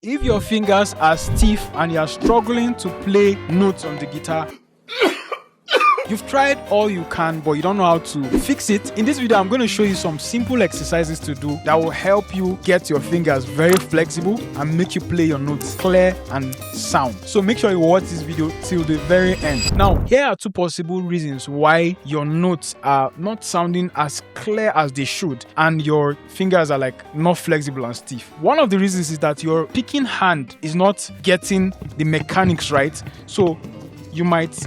If your fingers are stiff and you are struggling to play notes on the guitar, you've tried all you can, but you don't know how to fix it. In this video, I'm going to show you some simple exercises to do that will help you get your fingers very flexible and make you play your notes clear and sound. So make sure you watch this video till the very end. Now, here are two possible reasons why your notes are not sounding as clear as they should and your fingers are like not flexible and stiff. One of the reasons is that your picking hand is not getting the mechanics right. So you might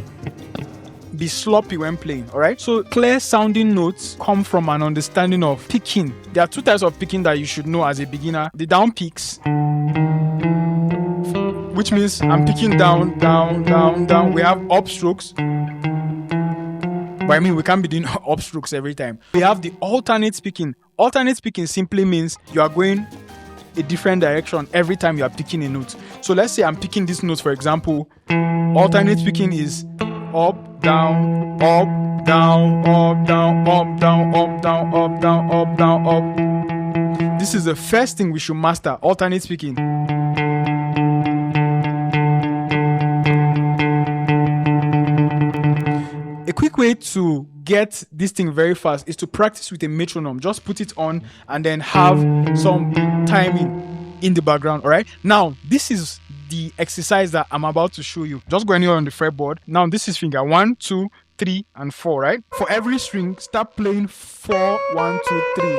be sloppy when playing. All right, so clear sounding notes come from an understanding of picking. There are two types of picking that you should know as a beginner: the down picks, which means I'm picking down, down, down, down. We have up strokes, but I mean we can't be doing up strokes every time. We have the alternate picking. Alternate picking simply means you are going a different direction every time you are picking a note. So let's say I'm picking this note, for example. Alternate picking is up, down, up, down, up, down, up, down, up, down, up, down, up, down, up. This is the first thing we should master, alternate picking. A quick way to get this thing very fast is to practice with a metronome. Just put it on and then have some timing in the background. All right, now this is the exercise that I'm about to show you. Just go anywhere on the fretboard. Now this is finger 1, 2, 3, and 4, right? For every string, start playing 4, 1, 2, 3.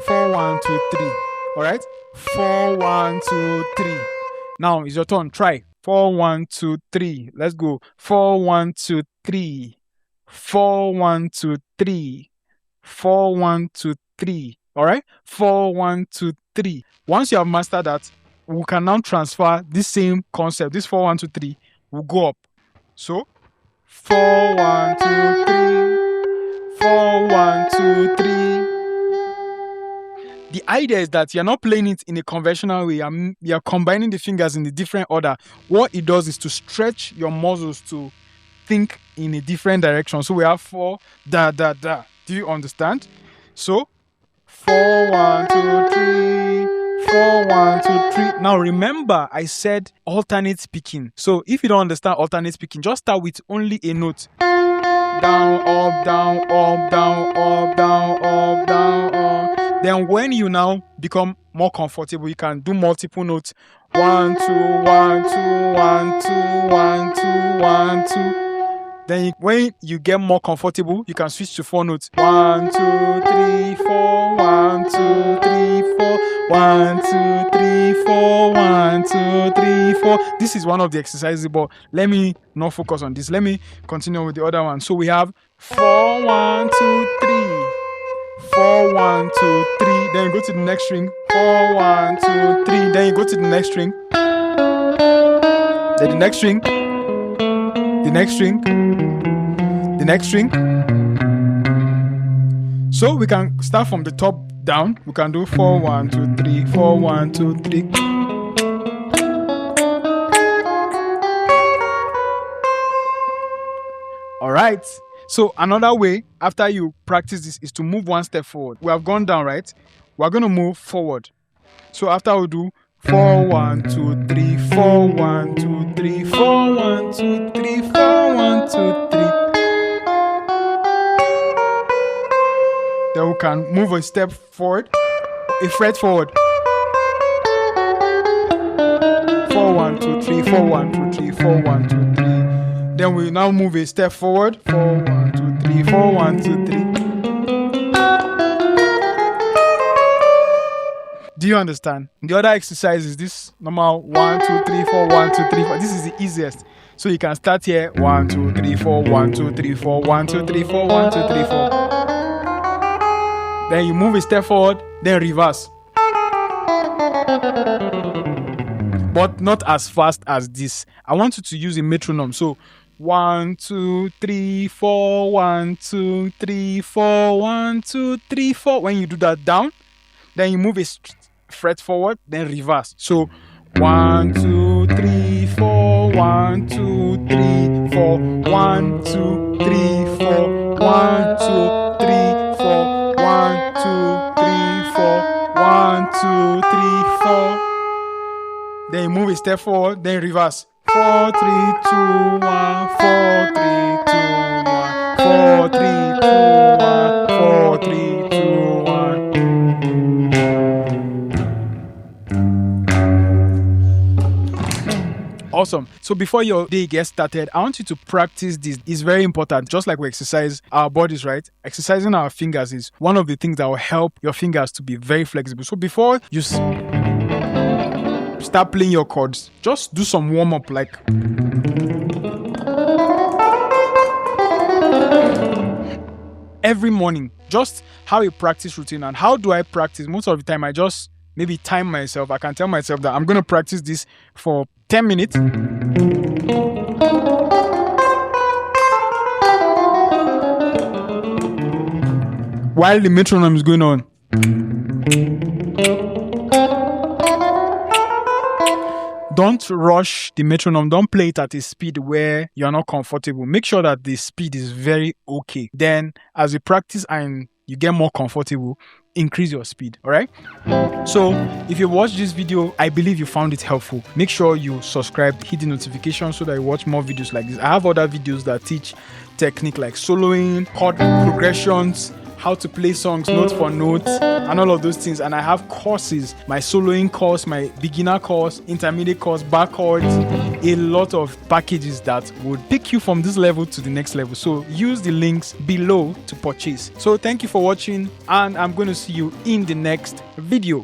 4, 1, 2, 3. All right? 4, 1, 2, 3. Now it's your turn. Try. 4, 1, 2, 3. Let's go. 4, 1, 2, 3. 4, 1, 2, 3. 4, 1, 2, 3. All right? 4, 1, 2, 3. Once you have mastered that, we can now transfer this same concept. This 4, 1, 2, 3 will go up. So 4, 1, 2, 3. 4, 1, 2, 3. The idea is that you're not playing it in a conventional way. You're combining the fingers in a different order. What it does is to stretch your muscles to think in a different direction. So we have 4, da, da, da. Do you understand? So 4, 1, 2, 3. 4, 1, 2, 3. Now remember, I said alternate picking. So if you don't understand alternate picking, just start with only a note. Down, up, down, up, down, up, down, up, down, up. Then when you now become more comfortable, you can do multiple notes. 1, 2, 1, 2, 1, 2, 1, 2, 1, 2. Then when you get more comfortable, you can switch to 4 notes. 1, 2, 3, 4. 1, 2, 3, 4. 1, 2, 3, 4. 1, 2, 3, 4. This is one of the exercises, but let me not focus on this. Let me continue with the other one. So we have 4, 1, 2, 3. 4, 1, 2, 3. Then you go to the next string. 4, 1, 2, 3. Then you go to the next string. Then the next string. The next string. The next string. So we can start from the top down. We can do 4, 1, 2, 3. 4, 1, 2, 3. All right. So another way after you practice this is to move one step forward. We have gone down, right? We're going to move forward. So after we do 4, 1, 2, 3, 4, 1, 2, 3, 4, 1, 2, 3, 4, 1, 2, 3. Then we can move a step forward, a fret forward. 4, 1, 2, 3, 4, 1, 2, 3, 4, 1, 2, 3. Then we now move a step forward. 4, 1, 2, 3, 4, 1, 2, 3. Do you understand? The other exercise is this normal 1, 2, 3, 4, 1, 2, 3, 4. This is the easiest. So you can start here 1, 2, 3, 4, 1, 2, 3, 4, 1, 2, 3, 4, 1, 2, 3, 4. Then you move a step forward, then reverse. But not as fast as this. I want you to use a metronome. So 1, 2, 3, 4, 1, 2, 3, 4, 1, 2, 3, 4. When you do that down, then you move a fret forward, then reverse. So 1, 2, 3, 4, 1, 2, 3, 4, 1, 2, 3, 4, 1, 2, 3, 4, 1, 2, 3, 4, 1, 2, 3, 4. then you move a step forward, then reverse. 4, 3, 2, 1, 4, 3, 2, 1, 4, 3, 2, 1, 4, 3, 2, 1. Awesome. So before your day gets started, I want you to practice this. It's very important. Just like we exercise our bodies, right? Exercising our fingers is one of the things that will help your fingers to be very flexible. So before you start playing your chords, just do some warm-up, like every morning. Just how a practice routine. And how do I practice? Most of the time I just maybe time myself. I can tell myself that I'm going to practice this for 10 minutes. While the metronome is going on. Don't rush the metronome. Don't play it at a speed where you're not comfortable. Make sure that the speed is very okay. Then as you practice and you get more comfortable, increase your speed. All right. So if you watch this video, I believe you found it helpful. Make sure you subscribe, hit the notification so that you watch more videos like this. I have other videos that teach technique like soloing, chord progressions, how to play songs note for note, and all of those things. And I have courses, my soloing course, my beginner course, intermediate course, back chords, a lot of packages that would take you from this level to the next level. So use the links below to purchase. So thank you for watching, and I'm going to see you in the next video.